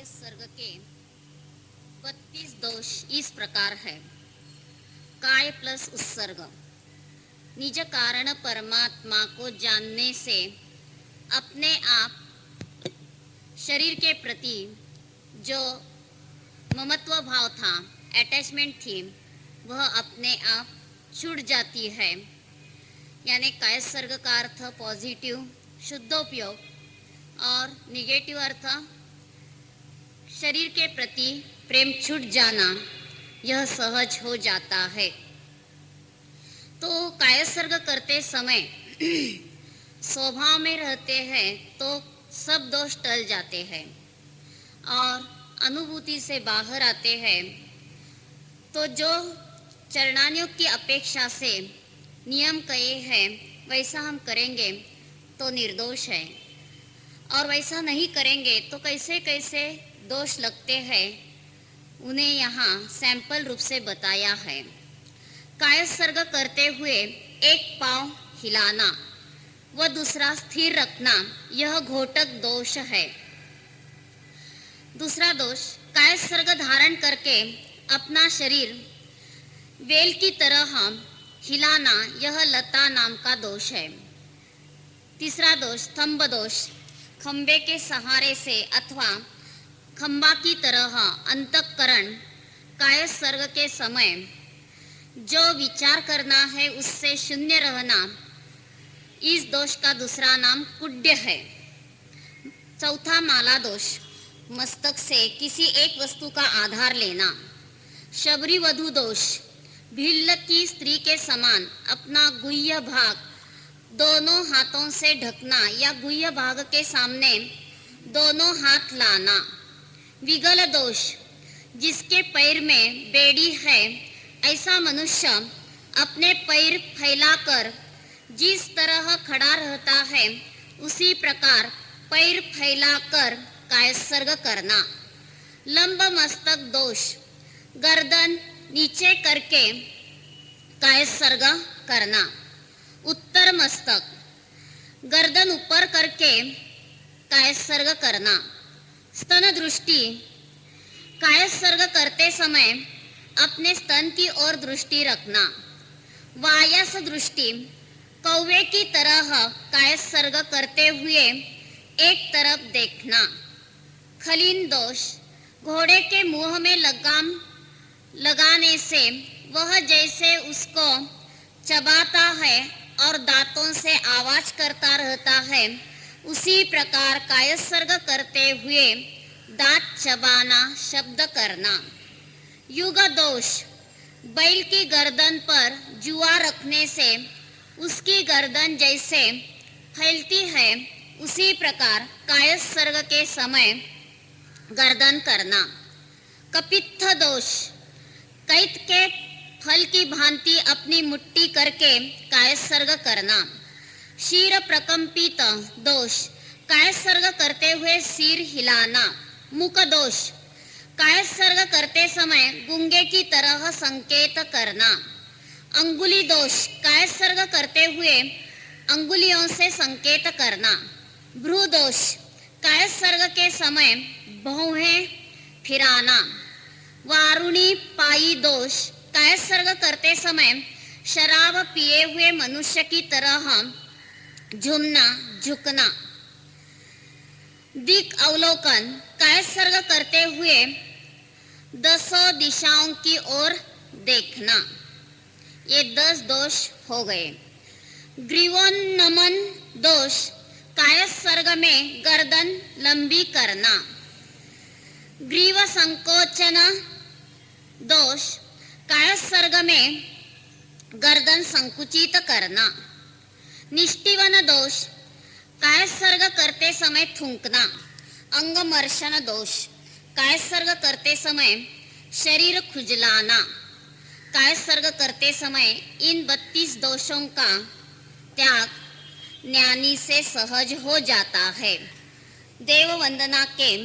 कायस्थ सर्ग के 32 दोष इस प्रकार है। काय प्लस उत्सर्ग। निज कारण परमात्मा को जानने से अपने आप शरीर के प्रति जो ममत्व भाव था, अटैचमेंट थी, वह अपने आप छूट जाती है। यानी कायस्थ सर्ग का अर्थ पॉजिटिव शुद्धोपयोग और निगेटिव अर्थ शरीर के प्रति प्रेम छूट जाना, यह सहज हो जाता है। तो कायस्थ सर्ग करते समय स्वभाव में रहते हैं तो सब दोष टल जाते हैं और अनुभूति से बाहर आते हैं तो जो चरणान्योग की अपेक्षा से नियम कहे हैं वैसा हम करेंगे तो निर्दोष है, और वैसा नहीं करेंगे तो कैसे कैसे दोष लगते हैं उन्हें यहाँ सैंपल रूप से बताया है। कायस्थ सर्ग करते हुए एक पांव हिलाना व दूसरा स्थिर रखना, यह घोटक दोष है। दूसरा दोष, कायस्थ सर्ग धारण करके अपना शरीर वेल की तरह हिलाना, यह लता नाम का दोष है। तीसरा दोष, स्तंभ दोष। खंबे के सहारे से अथवा खंबा की तरह अंतःकरण कायस्थ सर्ग के समय जो विचार करना है उससे शून्य रहना, इस दोष का दूसरा नाम कुड्य है। चौथा, माला दोष। मस्तक से किसी एक वस्तु का आधार लेना। शबरी वधु दोष। भिल्ल की स्त्री के समान अपना गुह्य भाग दोनों हाथों से ढकना या गुह्य भाग के सामने दोनों हाथ लाना। विगल दोष। जिसके पैर में बेड़ी है ऐसा मनुष्य अपने पैर फैलाकर जिस तरह खड़ा रहता है उसी प्रकार पैर फैलाकर कायस्थ सर्ग करना। लंब मस्तक दोष। गर्दन नीचे करके कायस्थ सर्ग करना। उत्तर मस्तक। गर्दन ऊपर करके कायस्थ सर्ग करना। स्तन दृष्टि। कायस्थ सर्ग करते समय अपने स्तन की ओर दृष्टि रखना। वायस दृष्टि। कौवे की तरह कायस्थ सर्ग करते हुए एक तरफ देखना। खलीन दोष। घोड़े के मुंह में लगाम लगाने से वह जैसे उसको चबाता है और दांतों से आवाज करता रहता है, उसी प्रकार कायस्थ सर्ग करते हुए दांत चबाना, शब्द करना। युग दोष। बैल की गर्दन पर जुआ रखने से उसकी गर्दन जैसे फैलती है उसी प्रकार कायस्थ सर्ग के समय गर्दन करना। कपित्थ दोष। कैत के फल की भांति अपनी मुट्ठी करके कायस्थ सर्ग करना। शीर प्रकंपित दोष। कायस्थ सर्ग करते हुए सिर हिलाना। मुख दोष। कायस्थ सर्ग करते समय गूंगे की तरह संकेत करना। अंगुली दोष। कायस्थ सर्ग करते हुए अंगुलियों से संकेत करना। भ्रू दोष। कायस्थ सर्ग के समय भौहें फिराना। वारुणी पाई दोष। कायस्थ सर्ग करते समय शराब पिए हुए मनुष्य की तरह झूमना, झुकना। दिक अवलोकन। कायस्थ सर्ग करते हुए 10 दिशाओं की ओर देखना। ये 10 दोष हो गए। ग्रीवोन्नमन दोष। कायस्थ सर्ग में गर्दन लंबी करना। ग्रीव संकोचन दोष। कायस्थ सर्ग में गर्दन संकुचित करना। निष्ठीवन दोष। कायस्थ सर्ग करते समय थूकना। अंगमर्शन दोष। कायस्थ सर्ग करते समय शरीर खुजलाना। कायस्थ सर्ग करते समय इन 32 दोषों का त्याग ज्ञानी से सहज हो जाता है। देव वंदना के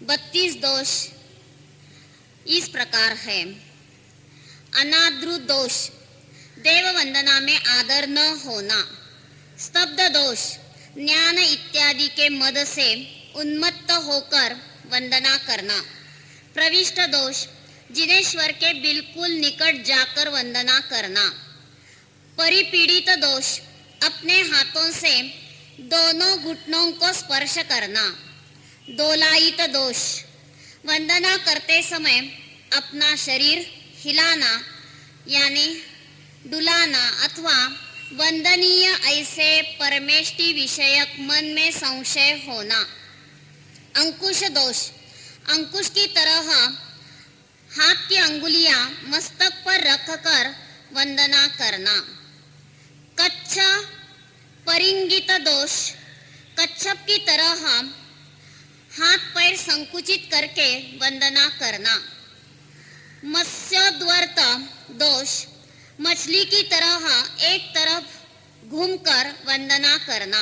32 दोष इस प्रकार है। अनादृ दोष। देव वंदना में आदर न होना। स्तब्ध दोष। ज्ञान इत्यादि के मद से उन्मत्त होकर वंदना करना। प्रविष्ट दोष, जिनेश्वर के बिल्कुल निकट जाकर वंदना करना। परिपीड़ित दोष, अपने हाथों से दोनों घुटनों को स्पर्श करना। दोलायित दोष, वंदना करते समय अपना शरीर हिलाना यानी डुलाना अथवा वंदनीय ऐसे परमेष्टि विषयक मन में संशय होना। अंकुश दोष, अंकुश की तरह हाथ की अंगुलियां मस्तक पर रखकर वंदना करना। कच्छ परिंगित दोष, कच्छप की तरह हाथ पैर संकुचित करके वंदना करना। मत्स्योद्वर्त दोष, मछली की तरह एक तरफ घूमकर वंदना करना।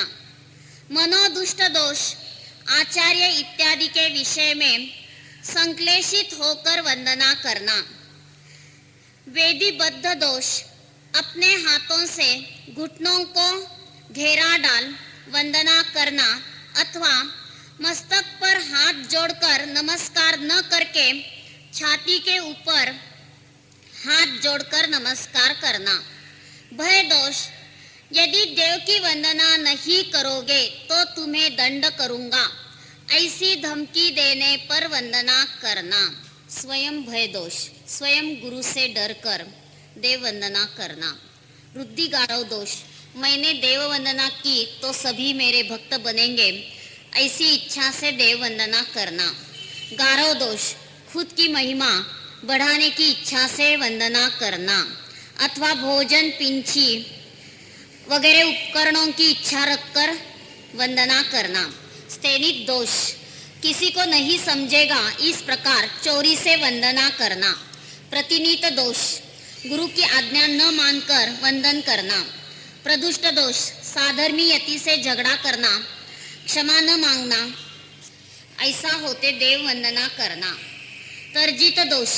मनोदुष्ट दोष, आचार्य इत्यादि के विषय में संक्लेशित होकर वंदना करना। वेदीबद्ध दोष, अपने हाथों से घुटनों को घेरा डाल वंदना करना अथवा मस्तक पर हाथ जोड़कर नमस्कार न करके छाती के ऊपर हाथ जोड़कर नमस्कार करना। भय दोष, यदि देव की वंदना नहीं करोगे तो तुम्हें दंड करूंगा, ऐसी धमकी देने पर वंदना करना। स्वयं भय दोष, स्वयं गुरु से डरकर देव वंदना करना। रुद्धि गारव दोष, मैंने देव वंदना की तो सभी मेरे भक्त बनेंगे, ऐसी इच्छा से देव वंदना करना। गारव दोष, खुद की महिमा बढ़ाने की इच्छा से वंदना करना अथवा भोजन पिंची वगैरह उपकरणों की इच्छा रखकर वंदना करना। स्थैनिक दोष, किसी को नहीं समझेगा इस प्रकार चोरी से वंदना करना। प्रतिनीत दोष, गुरु की आज्ञा न मानकर वंदन करना। प्रदुष्ट दोष, साधर्मी यति से झगड़ा करना, क्षमा न मांगना, ऐसा होते देव वंदना करना। तर्जित दोष,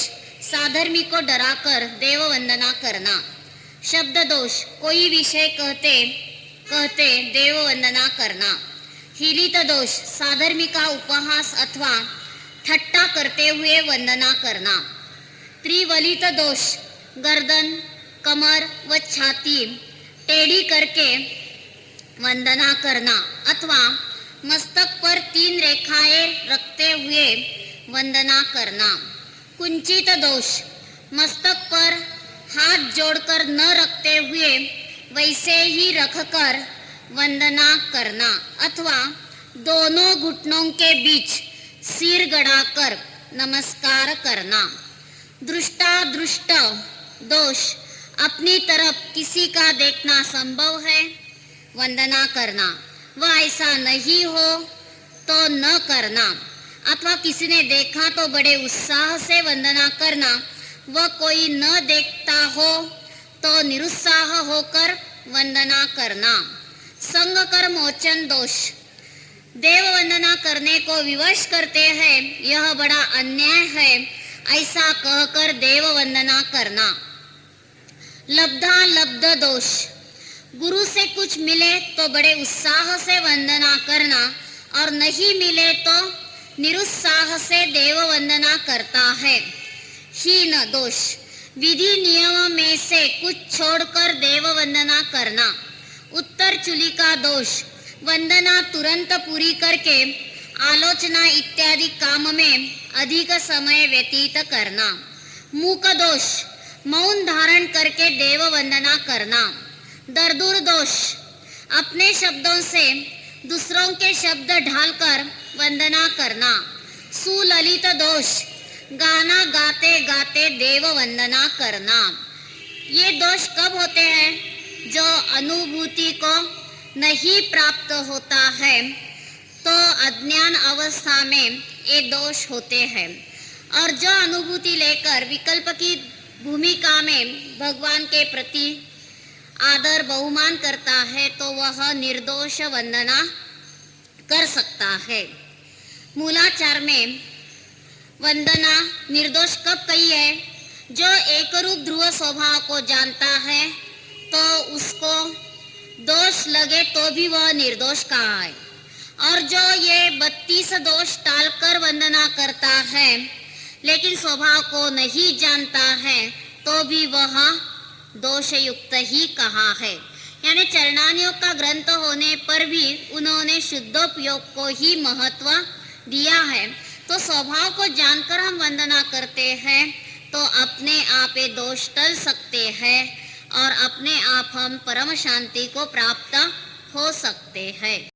साधर्मी को डराकर देव वंदना करना। शब्द दोष, कोई विषय कहते कहते देव वंदना करना। हिलित दोष, साधर्मी का उपहास अथवा ठट्टा करते हुए वंदना करना। त्रिवलित दोष, गर्दन कमर व छाती टेढ़ी करके वंदना करना अथवा मस्तक पर 3 रेखाएं रखते हुए वंदना करना। कुंचित दोष, मस्तक पर हाथ जोड़कर न रखते हुए वैसे ही रखकर वंदना करना अथवा दोनों घुटनों के बीच सिर गड़ाकर नमस्कार करना। दृष्टादृष्ट दोष, अपनी तरफ किसी का देखना संभव है वंदना करना, वह ऐसा नहीं हो तो न करना अथवा किसी ने देखा तो बड़े उत्साह से वंदना करना, वह कोई न देखता हो तो निरुत्साह होकर वंदना करना। संग कर मोचन दोष, देव वंदना करने को विवश करते हैं, यह बड़ा अन्याय है ऐसा कहकर देव वंदना करना। लब्धा लब्ध दोष, गुरु से कुछ मिले तो बड़े उत्साह से वंदना करना और नहीं मिले तो निरुत्साह से देव वंदना करता है। हीन दोष, विधि नियम में से कुछ छोड़कर देव वंदना करना। उत्तर चुली का दोष, वंदना तुरंत पूरी करके आलोचना इत्यादि काम में अधिक समय व्यतीत करना। मूक दोष, मौन धारण करके देव वंदना करना। दर्दुर दोष, अपने शब्दों से दूसरों के शब्द ढालकर वंदना करना। सुललित दोष, गाना गाते गाते देव वंदना करना। ये दोष कब होते हैं? जो अनुभूति को नहीं प्राप्त होता है तो अज्ञान अवस्था में ये दोष होते हैं, और जो अनुभूति लेकर विकल्प की भूमिका में भगवान के प्रति आदर बहुमान करता है तो वह निर्दोष वंदना कर सकता है। मूलाचार में वंदना निर्दोष कब कही है? जो एक रूप ध्रुव स्वभाव को जानता है तो उसको दोष लगे तो भी वह निर्दोष कहा है, और जो ये 32 दोष टालकर वंदना करता है लेकिन स्वभाव को नहीं जानता है तो भी वह दोषयुक्त ही कहा है। यानी चरणानियोग का ग्रंथ होने पर भी उन्होंने शुद्धोपयोग को ही महत्व दिया है। तो स्वभाव को जानकर हम वंदना करते हैं तो अपने आप ये दोष टल सकते हैं और अपने आप हम परम शांति को प्राप्त हो सकते हैं।